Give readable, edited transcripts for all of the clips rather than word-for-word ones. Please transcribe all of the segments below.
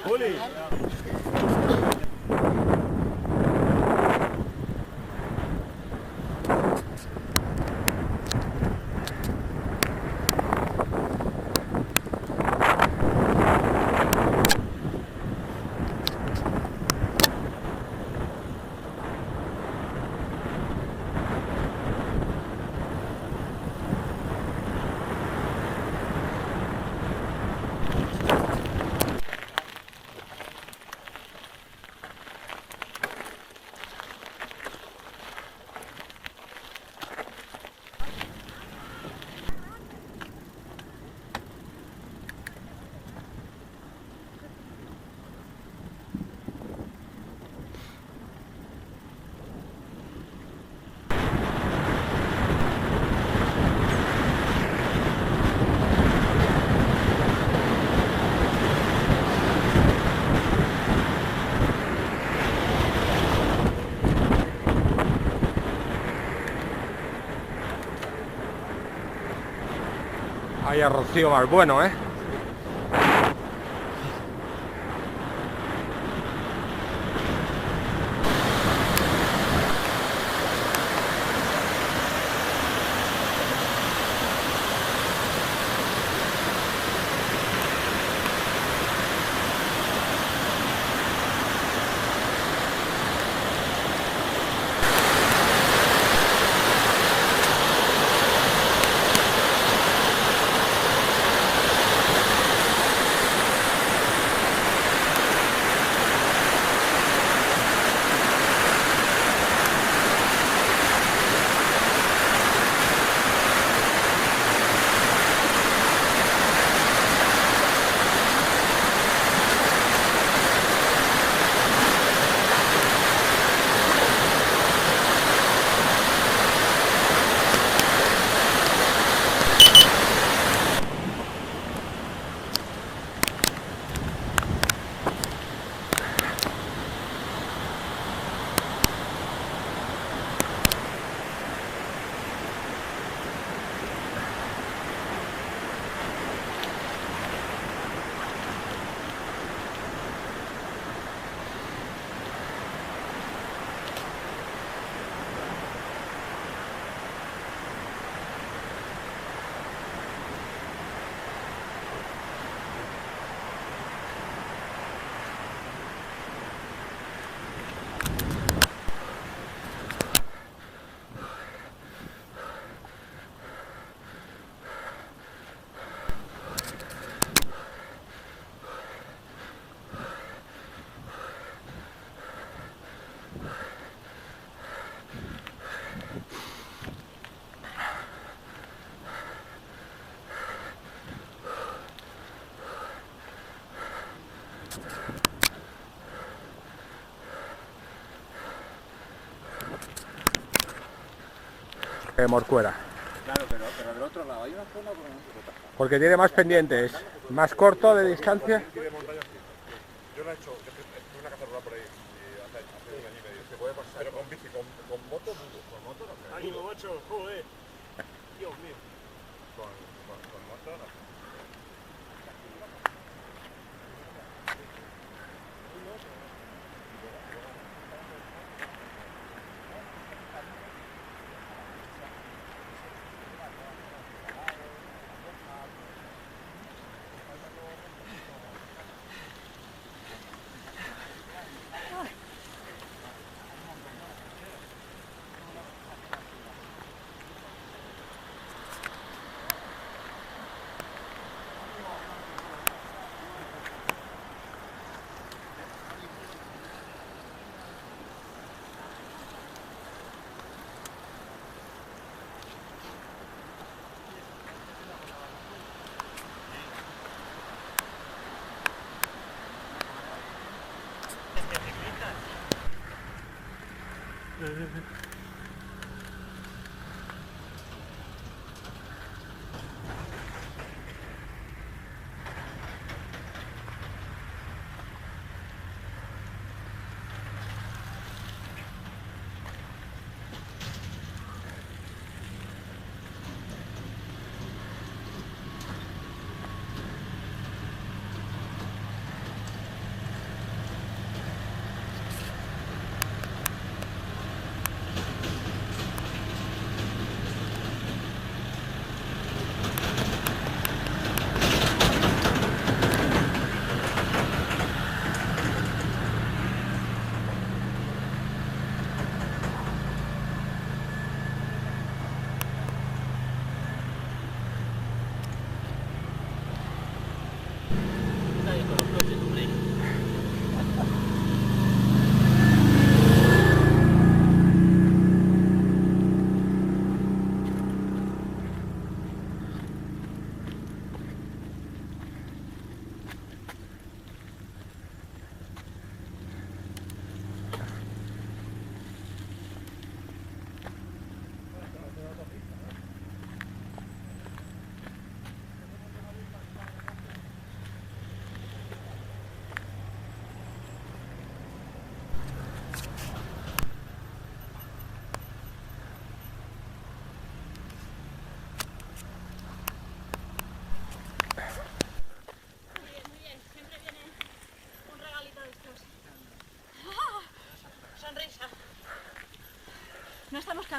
Juli. Vaya rocío más bueno, ¿eh? Morcuera. Claro, pero del otro lado hay una zona con Porque tiene más pendientes, más corto de distancia. Yo lo he hecho, tuve una cazadora por ahí hace un año y medio. Se puede pasar, pero con bici, con moto, dudo. Con moto no creo. ánimo, macho, joder. Dios mío. Con moto no.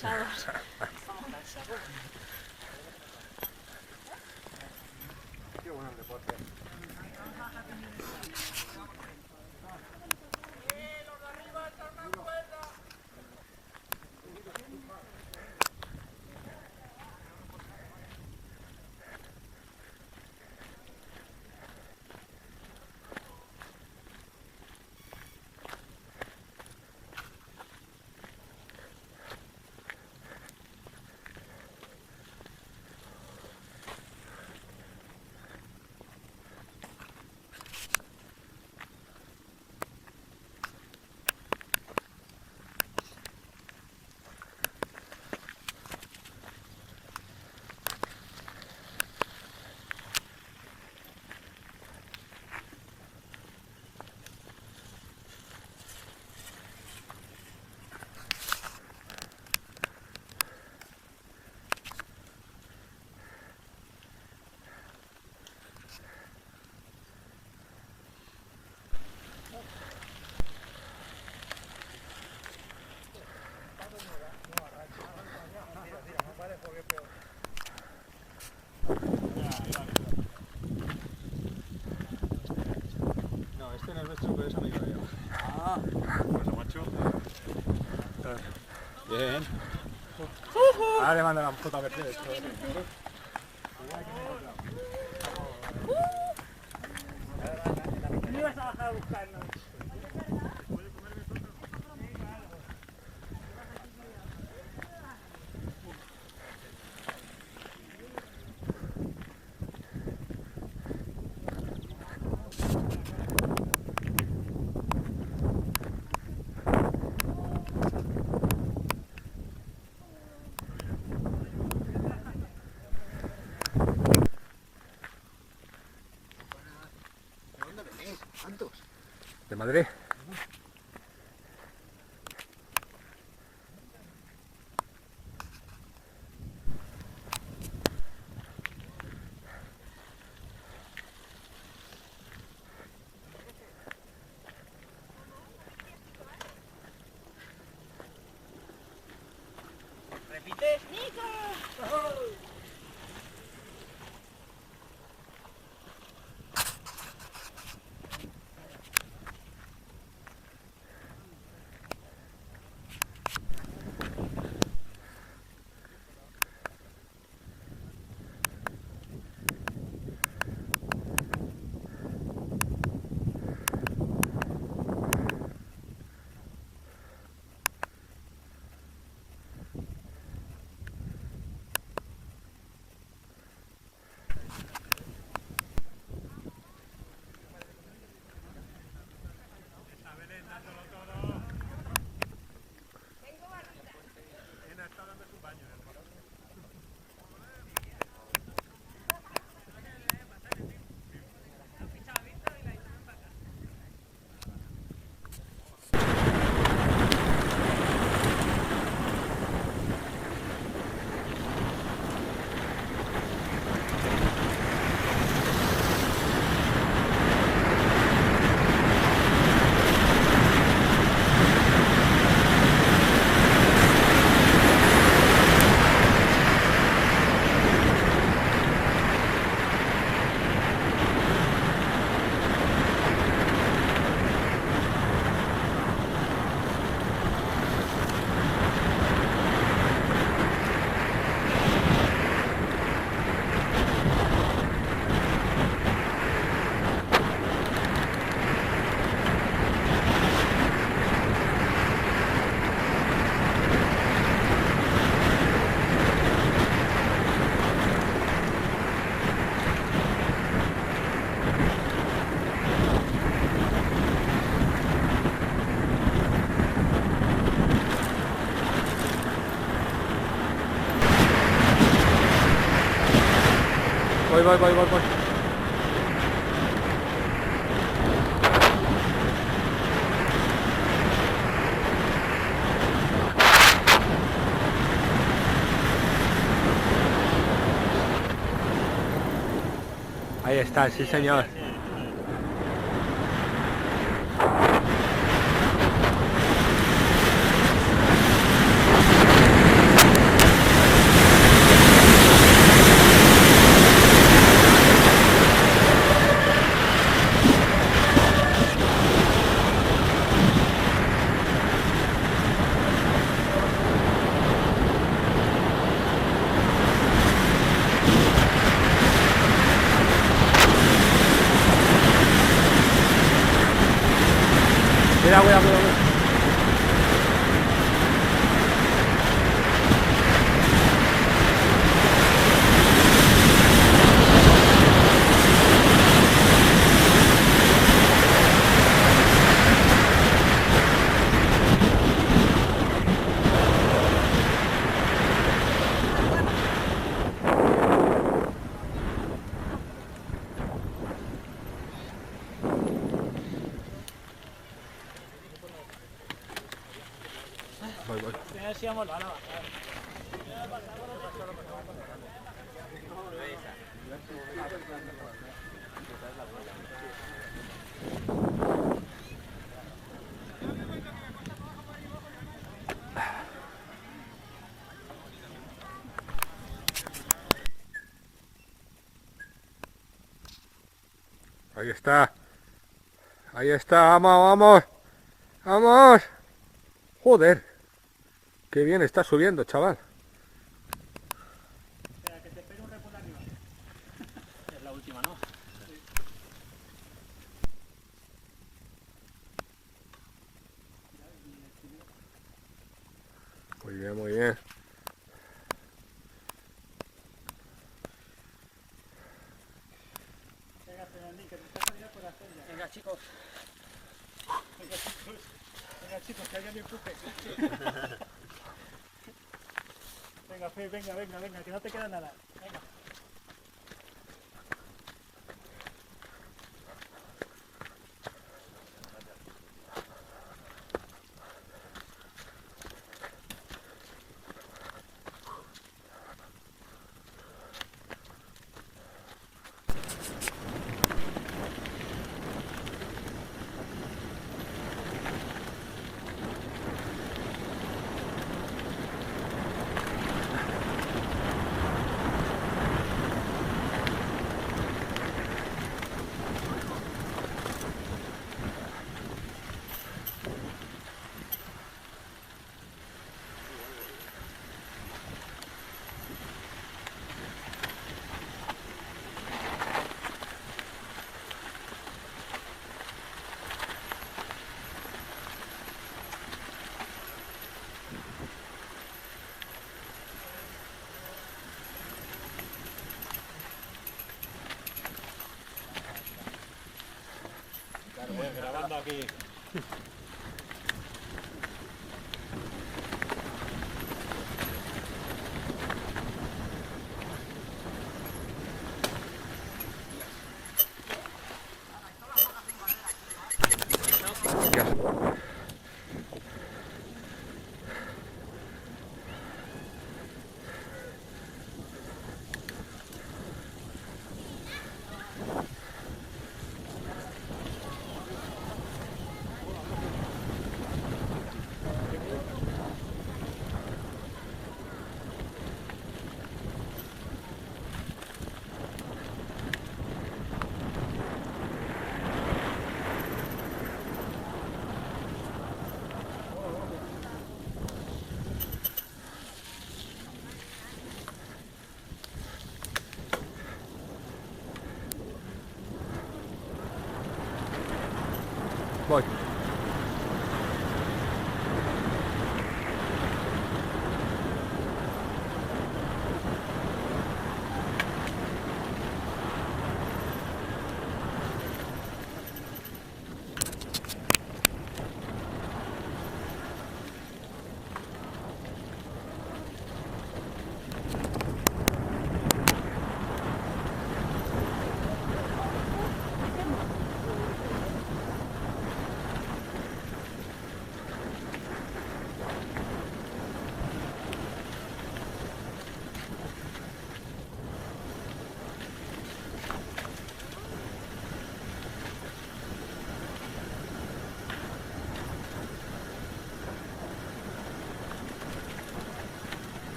cansados. Estamos cansados. Qué bueno el deporte. No, este no es nuestro, pero eso no iba yo. Ah, Pues macho. bien. Ahora le mando la foto a Mercedes. ¿Me ibas a bajar a buscarnos? ¿De Madrid? ¿Repites? Voy. Ahí está, sí señor. Cuidado, cuidado, cuidado. Voy, voy. A ver si vamos a la Ahí está. Ahí está, vamos, vamos. Vamos. Joder. Qué bien está subiendo, chaval. Espera, que te espere un repunte arriba. Es la última, ¿no? Muy bien, muy bien. Venga, Fernandín, que te estás saliendo por hacer ya. Venga, chicos. Venga, chicos, que alguien me empuje. Venga, Fe, venga, que no te queda nada. Venga. Grabando aquí. Voy.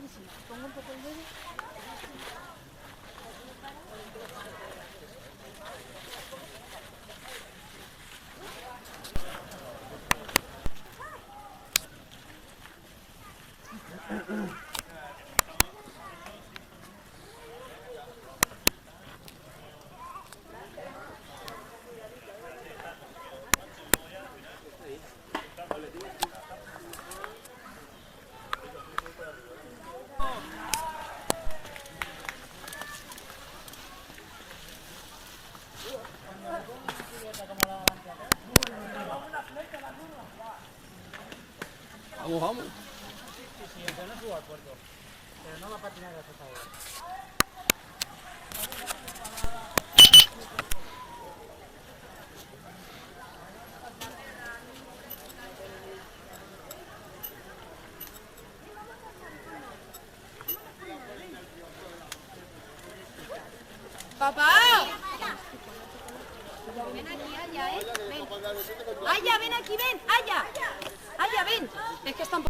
clarísima. Pongo un poco el dedo. Vamos, vamos. Sí, el no subo al puerto. Pero no la patinada que hace ahora. ¡Papá! Ven aquí, Aya, ¿eh? Ven. Aya, ven aquí, ven. Aya. Aya, ven. Es que está un poco...